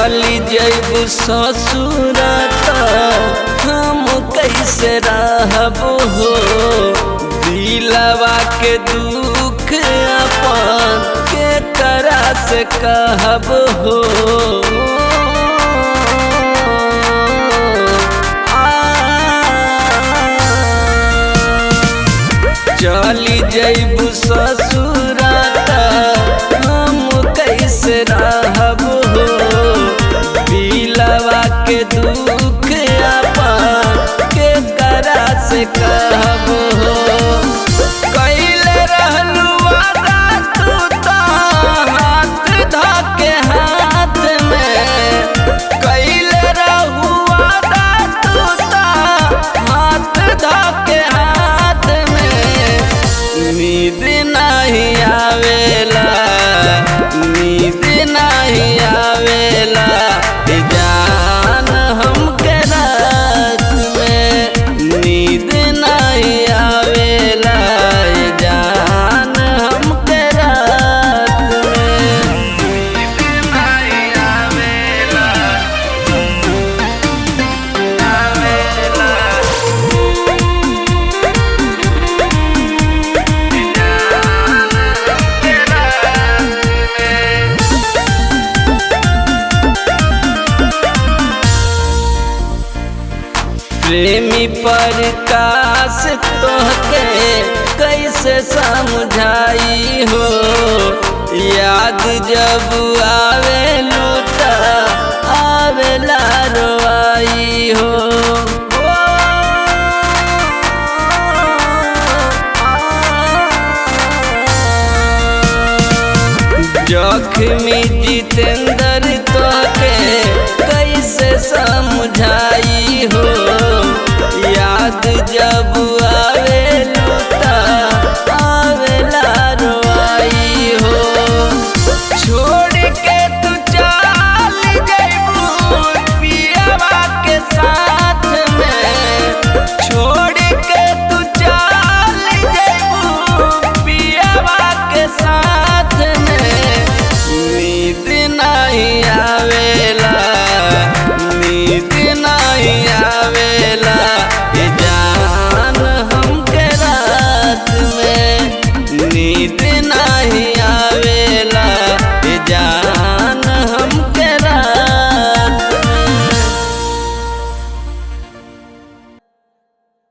चली जैबू ससुरात हम कैसे रहब हो, दिलवा के दुख अपन के करा से कहब हो। चली जैबू ससुरात हम कैसे रहब हो, दिलवा के दुख अपन के करा से कहब हो। कैले रहलू वादा तू तो हाथ धके हाथ में, कैले रहू वादा तू तो हाथ धके हाथ में। नींद नहीं आवेला, नींद नहीं आवेला जान हमके रात में, नींद नहीं आवेला जान हमके रात में, नींद नहीं आवेला आवेला। प्रेमी प्रकाश तोहके कैसे समझाई हो, याद जब